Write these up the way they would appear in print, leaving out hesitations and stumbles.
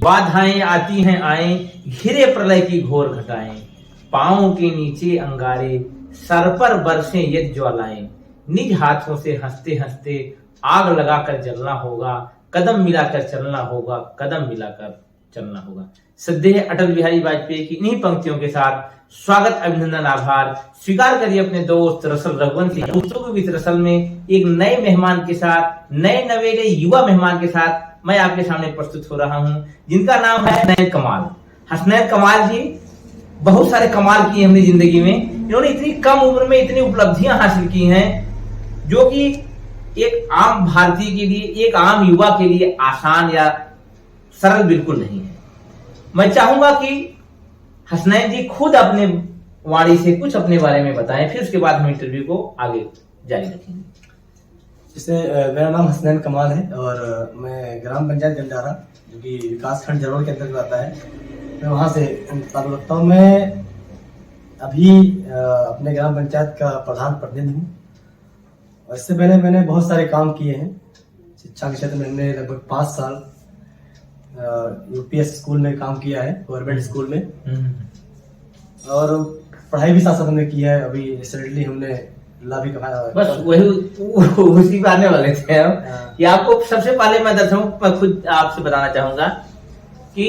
बाधाएं आती हैं आए, घिरे प्रलय की घोर घटाएं। पांवों के नीचे अंगारे, सर पर बरसें ये ज्वालाएं। निज हाथों से हंसते हंसते आग लगाकर जलना होगा। कदम मिलाकर चलना होगा, कदम मिलाकर चलना होगा। श्रद्धेय अटल बिहारी वाजपेयी की इन्हीं पंक्तियों के साथ स्वागत, अभिनंदन, आभार स्वीकार करिए अपने दोस्त रसल रघुवंशी। दोस्तों के बीच रसल में एक नए मेहमान के साथ, नए नवेले युवा मेहमान के साथ मैं आपके सामने प्रस्तुत हो रहा हूं, जिनका नाम है हसनैन कमाल। हसनैन कमाल जी बहुत सारे कमाल किए हमने जिंदगी में। इन्होंने इतनी कम उम्र में इतनी उपलब्धियां हासिल की हैं जो कि एक आम भारतीय के लिए, एक आम युवा के लिए आसान या सरल बिल्कुल नहीं है। मैं चाहूंगा कि हसनैन जी खुद अपने वाणी से कुछ अपने बारे में बताएं, फिर उसके बाद हम इंटरव्यू को आगे जारी रखेंगे। जैसे मेरा नाम हसनैन कमाल है और मैं ग्राम पंचायत गंजारा, जो कि विकास खंड जलोर के अंतर्गत आता है, मैं वहाँ से ताल्लुक रखता हूँ। मैं अभी अपने ग्राम पंचायत का प्रधान प्रतिनिधि हूँ। और इससे पहले मैंने बहुत सारे काम किए हैं शिक्षा के क्षेत्र में। हमने लगभग 5 साल यूपीएस स्कूल में काम किया है, गवर्नमेंट स्कूल में, और पढ़ाई भी साथ साथ हमने की है। अभी रिसेंटली हमने ला भी कमाया। बस वही उसी पे आने वाले थे हम कि आपको सबसे पहले मैं दर्शकों मैं खुद आपसे बताना चाहूंगा कि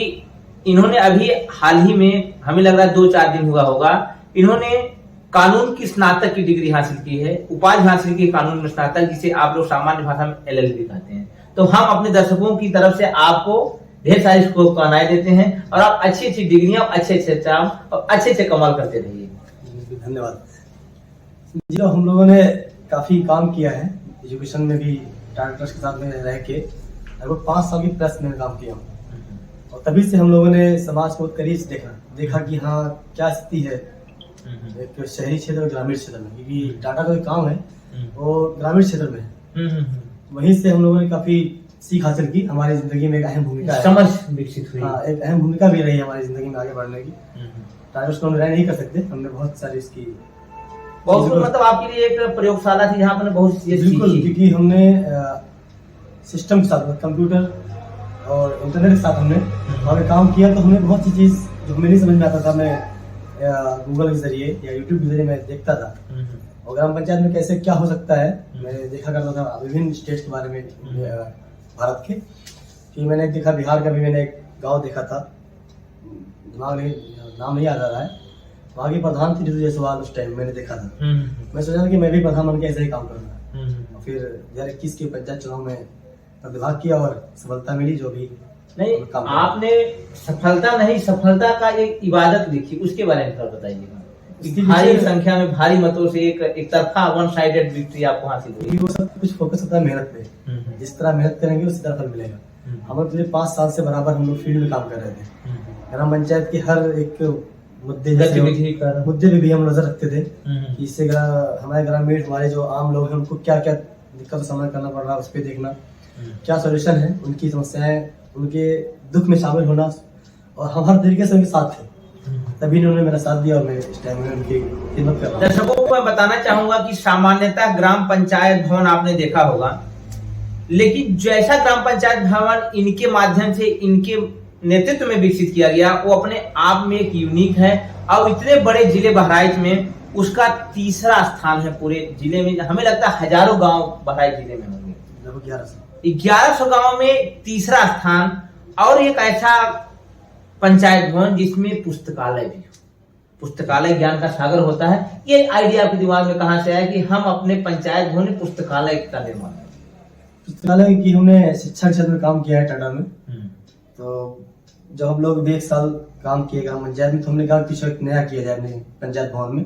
इन्होंने अभी हाल ही में, हमें लग रहा है 2-4 दिन हुआ होगा, इन्होंने कानून की स्नातक की डिग्री हासिल की है, उपाधि हासिल की कानून में स्नातक, जिसे आप लोग सामान्य भाषा में LLB कहते हैं। तो हम अपने दर्शकों की तरफ से आपको ढेर सारी शुभकामनाएं देते हैं और आप अच्छी अच्छी डिग्रियां, अच्छे अच्छे काम और अच्छे अच्छे कमाल करते रहिए। धन्यवाद जी। हम लोगों ने काफी काम किया है एजुकेशन में भी। टाटा के साथ में रह के लगभग 5 साल की प्लस में काम किया हूँ, और तभी से हम लोगों ने समाज को करीब से देखा कि हाँ क्या स्थिति है एक शहरी क्षेत्र और ग्रामीण क्षेत्र में, क्योंकि टाटा का जो काम है वो ग्रामीण क्षेत्र में है। वहीं से हम लोगों ने काफी सीख हासिल की। हमारी जिंदगी में एक अहम भूमिका है, समझ विकसित हुई। हाँ, एक अहम भूमिका भी रही है हमारी जिंदगी में आगे बढ़ने की। टाटा को हम रह नहीं कर सकते। हमने बहुत सारी इसकी मतलब आपके लिए एक प्रयोगशाला थी जहाँ पर बहुत बिल्कुल, क्योंकि हमने सिस्टम के साथ, कंप्यूटर और इंटरनेट के साथ हमने वहाँ पे काम किया। तो हमें बहुत सी चीज जो हमें नहीं समझ में आता था, मैं गूगल के जरिए या यूट्यूब के जरिए मैं देखता था। और ग्राम पंचायत में कैसे क्या हो सकता है मैं देखा करता था, विभिन्न स्टेट्स के बारे में भारत के। कि मैंने देखा बिहार का भी, मैंने एक गाँव देखा था, नाम नहीं याद आ रहा है, वहाँ की प्रधान थी ऋतु जायसवाल। उस टाइम मैंने देखा था, मैं सोचा था कि मैं भी प्रधान बन के ऐसे ही काम करूँगा। फिर 2021 के पंचायत चुनाव में प्रतिभाग किया और सफलता मिली। जो भी नहीं, आपने सफलता नहीं, सफलता का एक इबादत लिखी, उसके बारे में थोड़ा बताइएगा। भारी संख्या में, भारी मतों से एक तरफा वन साइडेड विक्ट्री आपको हासिल हुई। वो सब कुछ फोकस होता है मेहनत पे। जिस तरह मेहनत करेंगे उसी तरह फल मिलेगा। हम पिछले 5 साल से बराबर हम लोग फील्ड में काम कर रहे थे। ग्राम पंचायत के हर एक मुद्दे पे भी हम नजर रखते थे कि इससे हमारे ग्रामीण, हमारे जो आम लोग हैं, उनको क्या क्या दिक्कत का सामना करना पड़ रहा है, उस पर देखना, क्या सोल्यूशन है, उनकी समस्याएं, उनके दुख में शामिल होना। और हम हर तरीके से उनके साथ थे, तभी उन्होंने मेरा साथ दिया और मैं इस टाइम में उनकी खिदमत कर रहा हूं। दर्शकों को मैं बताना चाहूंगा कि सामान्यतः ग्राम पंचायत भवन आपने देखा होगा, लेकिन जैसा ग्राम पंचायत भवन इनके माध्यम से, इनके नेतृत्व में विकसित किया गया, वो अपने आप में एक यूनिक है। और इतने बड़े जिले बहराइच में उसका 3रा स्थान है पूरे जिले में। हमें लगता है हजारों गांव बहराइच जिले में होंगे, 1100 गांव में 3रा स्थान। और एक ऐसा पंचायत भवन जिसमें पुस्तकालय भी हो। पुस्तकालय ज्ञान का सागर होता है। ये आइडिया आपके दिमाग में कहां से आया कि हम अपने पंचायत भवन में पुस्तकालय का निर्माण करें? पुस्तकालय की हमने शिक्षा क्षेत्र में काम किया है टाटा में। तो जब हम लोग भी 1 साल काम किए ग्राम पंचायत में, तो हमने कहा कुछ नया किया जाए अपने पंचायत भवन में।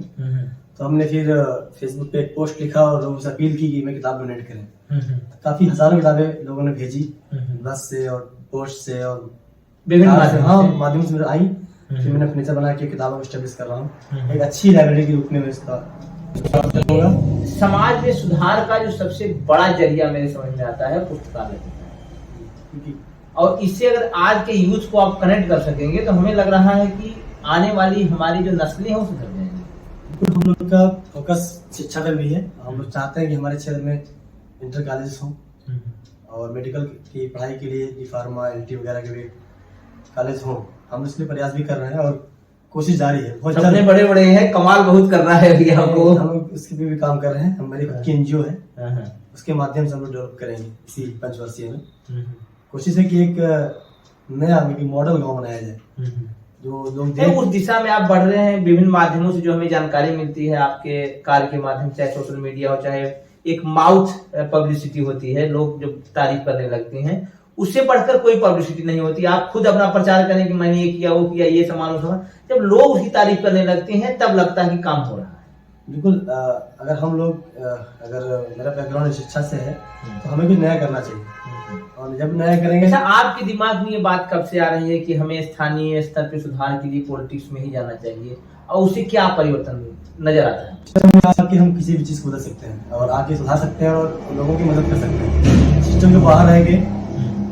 तो हमने फिर फेसबुक पे एक पोस्ट लिखा और लोगों से अपील की कि मैं किताब डोनेट करें। काफी हजारों किताबें लोगों ने भेजी, बस से और पोस्ट से और विभिन्न माध्यम से मेरे आई। फिर मैंने फर्नीचर बना के किताबों को स्टेब्लिश कर रहा हूँ। एक अच्छी लाइब्रेरी के रूप में मैं इसका समाज में सुधार का जो सबसे बड़ा जरिया मेरे समझ में आता है पुस्तकालय। और इससे अगर आज के यूथ को आप कनेक्ट कर सकेंगे तो हमें लग रहा है कि आने वाली हमारी जो नस्लें हैं वो सुधर जाएंगी। हम लोग का फोकस शिक्षा पर भी है। हम लोग चाहते हैं कि हमारे क्षेत्र में इंटर कॉलेजेस हों और मेडिकल की पढ़ाई के लिए फार्मा, LT वगैरह के भी कॉलेज हो, हम इसलिए प्रयास भी कर रहे हैं और कोशिश जारी है। बहुत सपने बड़े बड़े हैं, कमाल बहुत कर रहा है अभी आपको। हम उसके भी काम कर रहे हैं। हमारी खुद की एनजीओ है, उसके माध्यम से हम लोग डेवलप करेंगे इसी 5 वर्षीय में। कोशिश है कि एक नया मॉडल गाँव बनाया जाए जो लोग उस दिशा में आप बढ़ रहे हैं। विभिन्न माध्यमों से जो हमें जानकारी मिलती है आपके कार्य के माध्यम से, चाहे सोशल मीडिया हो, चाहे एक माउथ पब्लिसिटी होती है, लोग जब तारीफ करने लगते हैं, उससे बढ़कर कोई पब्लिसिटी नहीं होती। आप खुद अपना प्रचार करें कि मैंने ये किया, वो किया, ये सामान, जब लोग उसकी तारीफ करने लगते हैं तब लगता है कि काम हो रहा है। बिल्कुल। अगर हम लोग अगर मेरा बैकग्राउंड शिक्षा से है तो हमें भी नया करना चाहिए, और जब नया करेंगे। अच्छा, आपके दिमाग में ये बात कब से आ रही है कि हमें स्थानीय स्तर पर सुधार के लिए पॉलिटिक्स में ही जाना चाहिए, और उससे क्या परिवर्तन नजर आता है? कि हम किसी भी चीज को बदल सकते हैं और आगे सुधार सकते हैं और लोगों की मदद कर सकते हैं। सिस्टम के बाहर रहेंगे,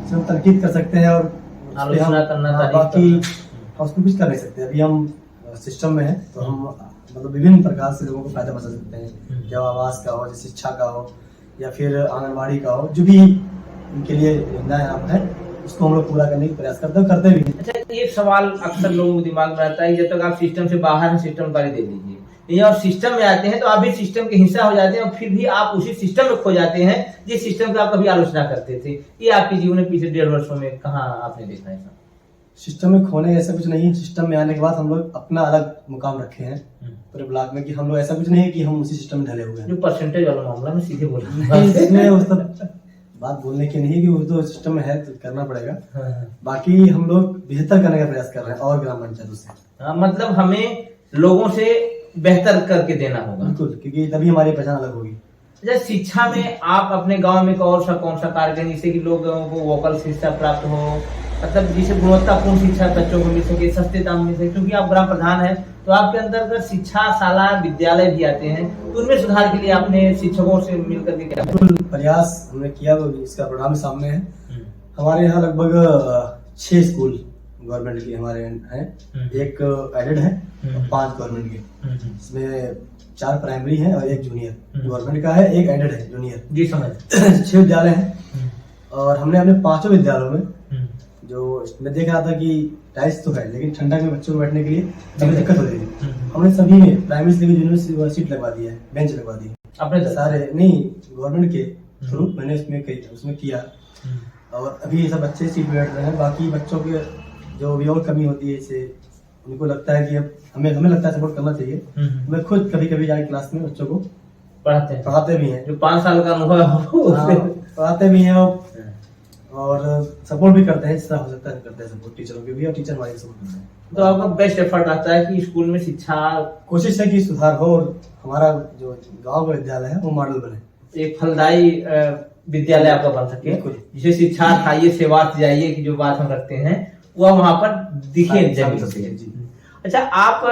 सिर्फ तनकीद कर सकते हैं और आलोचना करना, बाकी उसमें कुछ कर नहीं सकते। अभी हम सिस्टम में है तो हम मतलब विभिन्न प्रकार से लोगों को फायदा पहुंचा सकते हैं, चाहे आवास का हो, जैसे शिक्षा का हो, या फिर आंगनबाड़ी का हो, जो भी उनके लिए नया है उसको हम लोग पूरा करने की प्रयास करते भी हैं। अच्छा, एक सवाल अक्सर लोगों के दिमाग में आता है, जब तक आप सिस्टम से बाहर हैं सिस्टम बारे दे दीजिए, या सिस्टम में आते हैं तो आप भी सिस्टम के हिस्सा हो जाते हैं, और फिर भी आप उसी सिस्टम में खो जाते हैं जिस सिस्टम की आप कभी आलोचना करते थे। ये आपके जीवन में पिछले 1.5 वर्षों में कहाँ आपने देखा है? सिस्टम में खोने ऐसा कुछ नहीं है। सिस्टम में आने के बाद हम लोग अपना अलग मुकाम रखे हैं पूरे ब्लॉक में, कि हम लोग ऐसा कुछ नहीं है कि हम उसी सिस्टम में ढले हुए हैं। जो परसेंटेज वाला मामला में सीधे बोल बात बोलने की नहीं कि वो तो सिस्टम में है तो करना पड़ेगा। बाकी हम लोग बेहतर करने का प्रयास कर रहे हैं और ग्राम पंचायतों से। मतलब हमें लोगों से बेहतर करके देना होगा। बिल्कुल, क्योंकि तभी हमारी पहचान अलग होगी। जैसे शिक्षा में आप अपने गांव में कौन सा कार्य करें जिससे कि लोगों को वोकल शिक्षा प्राप्त हो, मतलब जिसे गुणवत्तापूर्ण शिक्षा बच्चों को मिल सके, सस्ते दाम मिल सके? क्योंकि आप ग्राम प्रधान हैं तो आपके अंदर शिक्षा शाला विद्यालय भी आते हैं, तो उनमें सुधार के लिए आपने शिक्षकों से मिलकर के क्या प्रयास हमने किया, इसका परिणाम सामने है। हमारे यहाँ लगभग 6 स्कूल गवर्नमेंट के हमारे हैं, एक एडेड है और 5 गवर्नमेंट के। इसमें 4 प्राइमरी है और 1 जूनियर गवर्नमेंट का है, 1 एडेड है जूनियर। जी समझ। 6 विद्यालय हैं, और हमने अपने 5 विद्यालयों में जो मैं देख रहा था कि टाइल्स तो है लेकिन ठंडा में बच्चों को बैठने के लिए काफी दिक्कत हो रही थी। हमने सभी में प्राइमरी से यूनिवर्सिटी सीट लगवा दिया है, बेंच लगवा दी है अपने सारे। नहीं, गवर्नमेंट के थ्रू मैंने उसमें किया, और अभी सब बच्चे सीट बैठ रहे हैं। बाकी बच्चों के जो भी और कमी होती है, इसे उनको लगता है कि अब हमें लगता है सपोर्ट करना चाहिए। मैं खुद कभी कभी जाके क्लास में बच्चों को पढ़ाते भी हैं, जो 5 साल का अनुभव पढ़ाते भी हैं और सपोर्ट भी करते हैं, जिस तरह हो सकता है करते हैं सपोर्ट टीचरों के भी, और टीचर हमारे सपोर्ट करते हैं। तो आपका बेस्ट एफर्ट रहता है कि स्कूल में शिक्षा, कोशिश है कि सुधार हो और हमारा जो गांव का विद्यालय है वो मॉडल बने, एक फलदायी विद्यालय आपका बन सके, जिसे शिक्षा खाइए सेवार्थ जाइए की जो बात हम रखते हैं वह वहां पर दिखे जमीन से। अच्छा, आप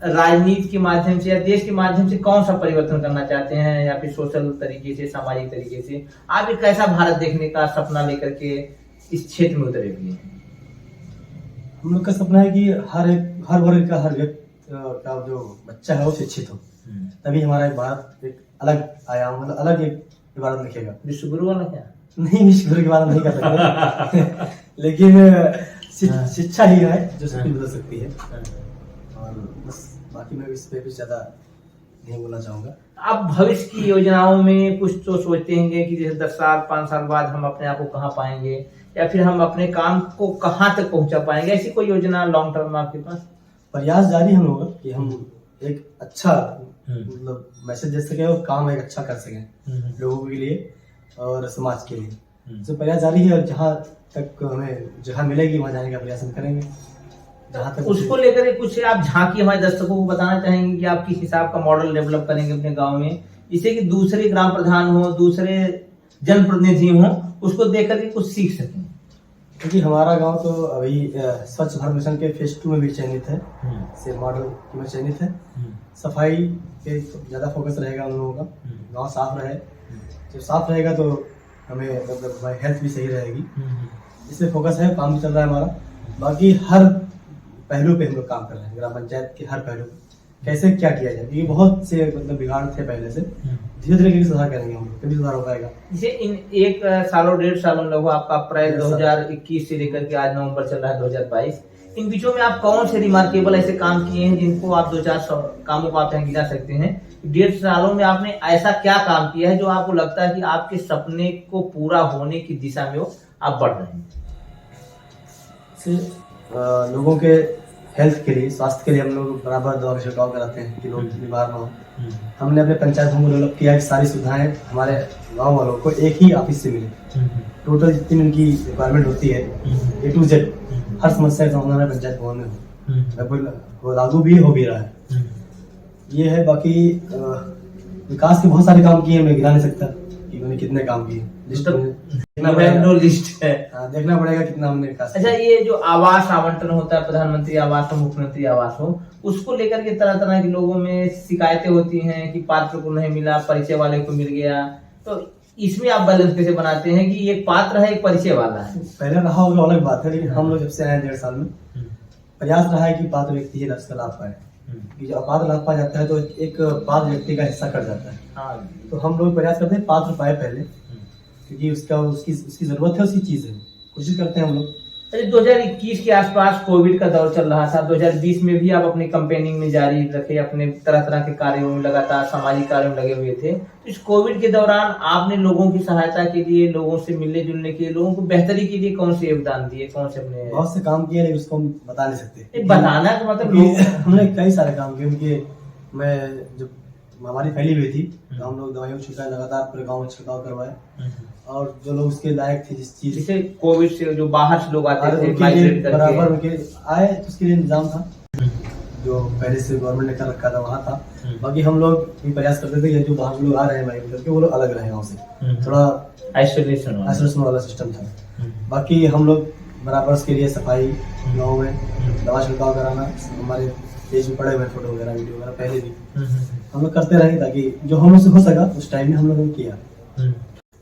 राजनीति के माध्यम से या देश के माध्यम से कौन सा परिवर्तन करना चाहते हैं, या फिर सोशल तरीके से, सामाजिक तरीके से आप एक कैसा भारत देखने का सपना लेकर के इस क्षेत्र में उतरे हुए हैं? हम लोग का सपना है कि हर वर्ग का, हर व्यक्ति का जो बच्चा है वो शिक्षित हो, तभी हमारा भारत एक अलग आयाम, मतलब अलग एक इबारत लिखेगा। विश्वगुरु वाला क्या? नहीं, विश्वगुरु की बात नहीं कर सकते लेकिन शिक्षा ही है जो सबकी बदल सकती है। और बस बाकी मैं इस पे कुछ ज्यादा नहीं बोलना चाहूंगा। आप भविष्य की योजनाओं में कुछ तो सोचते हैं कि जैसे 10 साल 5 साल बाद हम अपने आप को कहाँ पाएंगे, या फिर हम अपने काम को कहाँ तक पहुंचा पाएंगे? ऐसी कोई योजना लॉन्ग टर्म आपके पास? प्रयास जारी हम लोग कि हम एक अच्छा मतलब मैसेज दे सके और काम एक अच्छा कर सकें लोगों के लिए और समाज के लिए। तो प्रयास जारी है, और जहाँ तक हमें जगह मिलेगी वहाँ जाने का प्रयास हम करेंगे। जहाँ तक उसको लेकर कुछ आप झांकी हमारे दर्शकों को बताना चाहेंगे कि आप किस हिसाब का मॉडल डेवलप करेंगे अपने गांव में, जिससे कि दूसरे ग्राम प्रधान हो, दूसरे जनप्रतिनिधि हो, उसको देख करके कुछ सीख सकें? क्योंकि हमारा गांव तो अभी स्वच्छ भारत मिशन के फेज 2 में भी चयनित है, से मॉडल में चयनित है। सफाई पे ज्यादा फोकस रहेगा उन लोगों का, गांव साफ रहे। जब साफ रहेगा तो हमें मतलब हमारी हेल्थ भी सही रहेगी, इससे फोकस है, काम भी चल रहा है हमारा। बाकी हर पहलू पे हम लोग काम कर रहे हैं, ग्राम पंचायत के हर पहलू कैसे क्या किया जाए, क्योंकि बहुत से मतलब बिगाड़ थे पहले से, धीरे धीरे सुधार करेंगे हम लोग, तभी सुधार हो पाएगा। जैसे इन 1 सालों 1.5 सालों में आपका अप्रैल 2021 से लेकर के आज नवंबर चल रहा है 2022, इन बीचों में आप कौन से रिमार्केबल ऐसे काम किए हैं जिनको आप 2-4 कामों को आप यहाँ गिना सकते हैं? 1.5 सालों में आपने ऐसा क्या काम किया है जो आपको लगता है कि आपके सपने को पूरा होने की दिशा में आप बढ़ रहे हैं? लोगों के हेल्थ के लिए, स्वास्थ्य के लिए हम लोग बराबर दवा का छिड़काव कराते हैं कि लोग बीमार ना हो। हमने अपने पंचायत को डेवलप किया कि सारी सुविधाएं हमारे गांव वालों को एक ही ऑफिस से मिले। टोटल जितनी उनकी रिक्वायरमेंट होती है A to Z हर समस्या का समाधान पंचायत भवन में हो, लागू भी हो भी रहा है। ये है। बाकी विकास के बहुत सारे काम किए, मैं गिना नहीं सकता कि मैंने कितने काम किए, देखना पड़ेगा कितना हमने विकास। अच्छा, ये जो आवास आवंटन होता है, प्रधानमंत्री आवास हो, मुख्यमंत्री आवास हो, उसको लेकर के तरह तरह के लोगों में शिकायतें होती हैं कि पात्र को नहीं मिला, परिचय वाले को मिल गया। तो इसमें आप बैलेंस कैसे बनाते हैं कि एक पात्र है, एक परिचय वाला है? पहले रहा होगा अलग बात है, लेकिन हम लोग जब से आए 1.5 साल में प्रयास रहा है कि पात्र व्यक्ति ही इसका लाभ पाए। जब अपात्र लाभ पा जाता है तो एक पात्र व्यक्ति का हिस्सा कट जाता है। तो हम लोग प्रयास करते हैं पात्र पाए पहले, क्योंकि उसकी जरूरत है, उसकी चीज है, कोशिश करते हैं हम लोग। 2021 के आसपास कोविड का दौर चल रहा था, 2020 में भी आप अपनी कैंपेनिंग में जारी रखे, अपने तरह तरह के कार्यों में लगातार सामाजिक कार्यों में लगे हुए थे। इस कोविड के दौरान आपने लोगों की सहायता के लिए, लोगों से मिलने जुलने के लिए, लोगों को बेहतरी के लिए कौन से योगदान दिए, कौन से अपने? बहुत से काम किए, लेकिन उसको हम बता नहीं सकते। बताना का मतलब हमने कई सारे काम किए उनके। मैं जब महामारी फैली हुई थी तो हम लोग दवाइयों का छिड़काव लगातार पूरे गाँव में छिड़काव करवाए, और जो लोग उसके लायक थे, जिस चीज जैसे कोविड से जो बाहर से लोग आते थे बराबर उनके आए, तो उसके लिए इंतजाम था जो पहले से गवर्नमेंट ने कर रखा था, वहाँ था। बाकी हम लोग भी प्रयास करते थे कि जो बाहर लोग आ रहे हैं माइग्रेट करके, वो लोग अलग रहे गाँव से, थोड़ा आइसोलेशन वाला सिस्टम था। बाकी हम लोग बराबर उसके लिए सफाई, गाँव में दवा छिड़काव कराना, हमारे पेज में पड़े हुए फोटो वगैरह, वीडियो वगैरह पहले भी हम लोग करते रहे, ताकि जो हम लोग से हो सका उस टाइम में हम लोगों ने किया।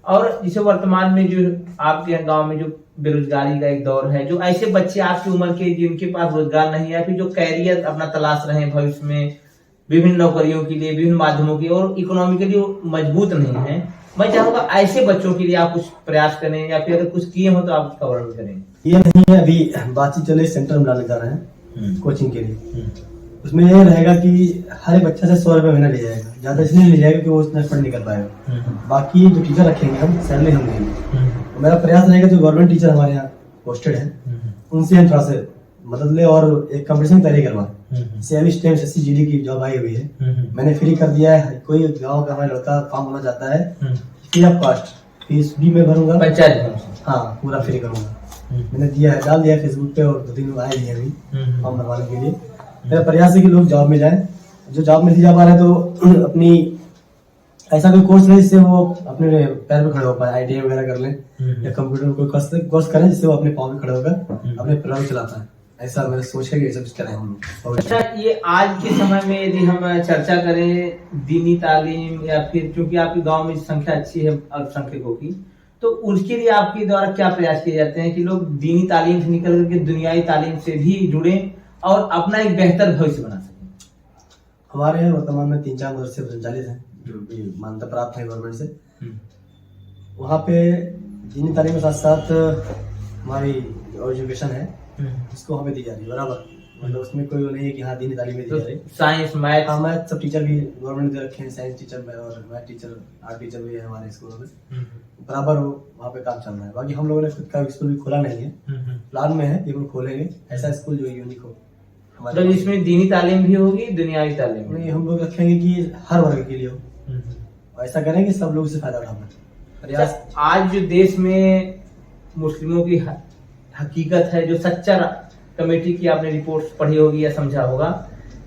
और जिसे वर्तमान में जो आपके गांव में जो बेरोजगारी का एक दौर है, जो ऐसे बच्चे आपकी उम्र के जिनके पास रोजगार नहीं है, फिर जो कैरियर अपना तलाश रहे हैं भविष्य में, विभिन्न नौकरियों के लिए, विभिन्न माध्यमों के, और इकोनॉमिकली मजबूत नहीं है, मैं चाहूंगा ऐसे बच्चों के लिए आप कुछ प्रयास करें, या फिर अगर कुछ किए हो तो आप उसका वर्णन करें। ये नहीं है, अभी बातचीत चले सेंटर में डालने जा रहे हैं कोचिंग के लिए। उसमें ये रहेगा कि हर एक बच्चा से 100 रुपए महीना ले जाएगा, ज्यादा इसलिए ले जाएगा कि वो उतना एफर्ट नहीं कर पाएगा। बाकी जो टीचर रखेंगे हम, सैलरी हम देंगे। तो मेरा प्रयास रहेगा जो गवर्नमेंट टीचर हमारे यहाँ पोस्टेड है, उनसे हम थोड़ा से मदद ले और एक कंपटीशन तैयारी करवाएं। अभी स्टेम SSC-GD की जॉब आई हुई है, मैंने फ्री कर दिया है। कोई गाँव का हमारा लड़का फॉर्म होना चाहता है, फ्री ऑफ कॉस्ट, फीस भी मैं भरूंगा, पंचायत, हाँ पूरा फ्री करूंगा। मैंने दिया है, डाल दिया है फेसबुक पे, और 2 दिन आए हैं अभी फॉर्म भरवाने के लिए। मेरा प्रयास है कि लोग जॉब में जाएं, जो जॉब में नहीं जा पा रहे तो अपनी ऐसा कोई कोर्स ले जिससे वो अपने पैर पे खड़े हो पाए, ITI वगैरह कर लें, या कंप्यूटर कोई कोर्स करें जिससे वो अपने पाँव पे खड़े होकर अपने परिवार चला पाए। ऐसा मेरा सोच है कि ऐसा कुछ करें हम लोग। अच्छा, ये आज के समय में यदि हम चर्चा करें दीनी तालीम, या फिर क्योंकि आपके गाँव में संख्या अच्छी है अल्पसंख्यकों की, तो उसके लिए आपके द्वारा क्या प्रयास किए जाते हैं कि लोग दीनी तालीम से निकल करके दुनियावी तालीम से भी जुड़े और अपना एक बेहतर भविष्य बना सकें? हमारे यहाँ वर्तमान में 3-4 मदरसे संचालित हैं जो भी मान्यता प्राप्त है गवर्नमेंट से। वहाँ पे दीनी तालीम के साथ साथ हमारी एजुकेशन है, उसको हमें दी जा रही है बराबर। मतलब उसमें कोई वो नहीं है कि हाँ दीनी तालीम में दी जा रही है। साइंस, मैथ, हाँ मैथ सब टीचर भी गवर्नमेंट ने रखे हैं, साइंस टीचर और मैथ टीचर, आर्ट टीचर भी है हमारे स्कूलों में, बराबर वहाँ पे काम चल रहा है। बाकी हम लोगों ने खुद का स्कूल भी खोला नहीं है, प्लान में है कि खोलेंगे ऐसा स्कूल जो यूनिक हो। मतलब इसमें दीनी तालीम भी होगी, दुनियावी तालीम नहीं, हम लोग रखेंगे कि हर वर्ग के लिए हो, ऐसा करेंगे सब लोग इससे फायदा उठाना प्रयास। आज जो देश में मुस्लिमों की हकीकत है, जो सच्चा कमेटी की आपने रिपोर्ट पढ़ी होगी या समझा होगा,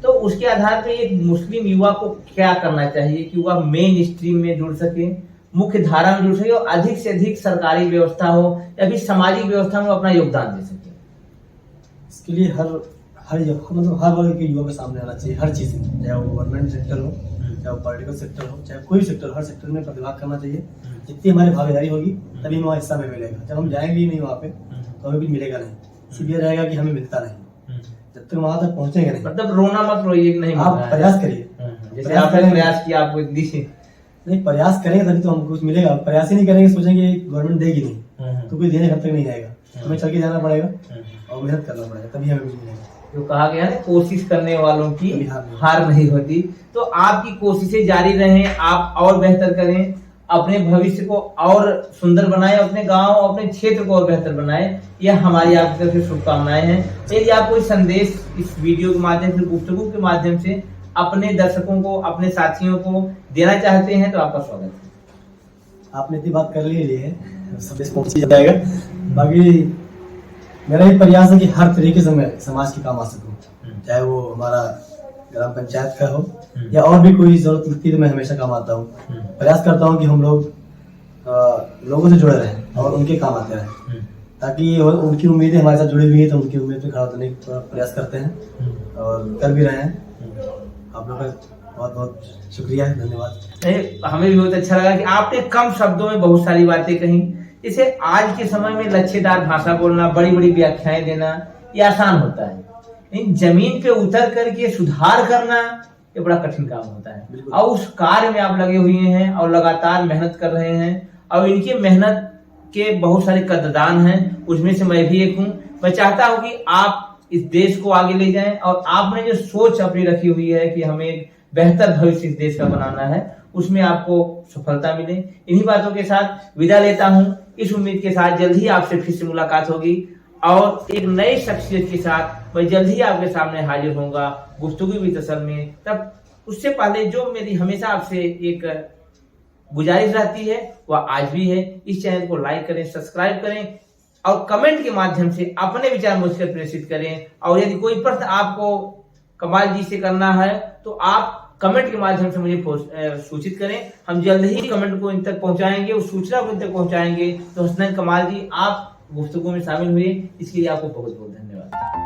तो उसके आधार पर एक मुस्लिम युवा को क्या करना चाहिए कि वह मेन स्ट्रीम में जुड़ सके, मुख्य धारा में जुड़ सके, और अधिक से अधिक सरकारी व्यवस्था हो या फिर सामाजिक व्यवस्था में अपना योगदान दे सके? इसके लिए मतलब हर वर्ग के युवा के सामने आना चाहिए, हर चीज में, चाहे वो गवर्नमेंट सेक्टर हो, चाहे वो पॉलिटिकल सेक्टर हो, चाहे कोई सेक्टर, हर सेक्टर में प्रतिभाग करना चाहिए। जितनी हमारी भागीदारी होगी तभी वहाँ हिस्सा में मिलेगा। जब हम जाएंगे ही नहीं वहाँ पे तो हमें कुछ मिलेगा नहीं, इसलिए रहेगा कि हमें मिलता नहीं, जब तक वहां तक पहुंचेंगे नहीं। मतलब रोना मत रोइए, नहीं आप प्रयास करिए, जैसे आपने प्रयास किया, आपको एक दिशा नहीं, प्रयास करेंगे तभी तो हमको कुछ मिलेगा। प्रयास ही नहीं करेंगे, सोचेंगे गवर्नमेंट देगी नहीं तो कोई देने घर तक नहीं आएगा। हमें चल के जाना पड़ेगा और मेहनत करना पड़ेगा, तभी हमें कुछ मिलेगा। जो कहा गया ना, कोशिश करने वालों की कभी हार नहीं होती। तो आपकी कोशिशें जारी रहें, आप और बेहतर करें, अपने भविष्य को और सुंदर बनाएं, अपने गांव, अपने क्षेत्र को और बेहतर बनाएं। यह हमारी आपकी तरफ से शुभकामनाएं हैं। यदि आप कोई संदेश इस वीडियो के माध्यम से, गुफ्तगू के माध्यम से अपने दर्शकों को, अपने साथियों को देना चाहते हैं तो आपका स्वागत है। आपने इतनी बात कर ली है, संदेश पहुंच जाएगा। बाकी मेरा ये प्रयास है कि हर तरीके से मैं समाज के काम आ सकूं, चाहे वो हमारा ग्राम पंचायत का हो या और भी कोई जरूरत लगती है तो मैं हमेशा काम आता हूँ। प्रयास करता हूँ कि हम लोग लोगों से जुड़े रहें और उनके काम आते रहें, ताकि उनकी उम्मीदें हमारे साथ जुड़ी हुई है तो उनकी उम्मीद पे खड़ा होने का प्रयास करते हैं और कर भी रहे हैं। आप लोग का बहुत बहुत शुक्रिया, धन्यवाद। हमें भी बहुत अच्छा लगा कि आपने कम शब्दों में बहुत सारी बातें कही। इसे आज के समय में लच्छेदार भाषा बोलना, बड़ी बड़ी व्याख्याएं देना ये आसान होता है, लेकिन जमीन पे उतर करके सुधार करना ये बड़ा कठिन काम होता है। और उस कार्य में आप लगे हुए हैं और लगातार मेहनत कर रहे हैं और इनकी मेहनत के बहुत सारे कदरदान हैं, उसमें से मैं भी एक हूँ। मैं चाहता हूँ कि आप इस देश को आगे ले जाएं और आपने जो सोच अपनी रखी हुई है कि हमें एक बेहतर भविष्य इस देश का बनाना है, उसमें आपको सफलता मिले। इन्हीं बातों के साथ विदा लेता हूं, इस उम्मीद के साथ जल्द ही आपसे फिर से मुलाकात होगी और एक नई शख्सियत के साथ मैं जल्द ही आपके सामने हाजिर होऊंगा, गुफ्तगू भी तसल में। तब उससे पहले जो मेरी हमेशा आपसे एक गुजारिश रहती है वह आज भी है, इस चैनल को लाइक करें, सब्सक्राइब करें और कमेंट के माध्यम से अपने विचार मुझसे प्रेषित करें। और यदि कोई प्रश्न आपको कमाल जी से करना है तो आप कमेंट के माध्यम से मुझे सूचित करें। हम जल्द ही कमेंट को इन तक पहुंचाएंगे, उस सूचना को इन तक पहुंचाएंगे। तो हसनैन कमाल जी, आप गुफ्तगू में शामिल हुए, इसके लिए आपको बहुत बहुत धन्यवाद।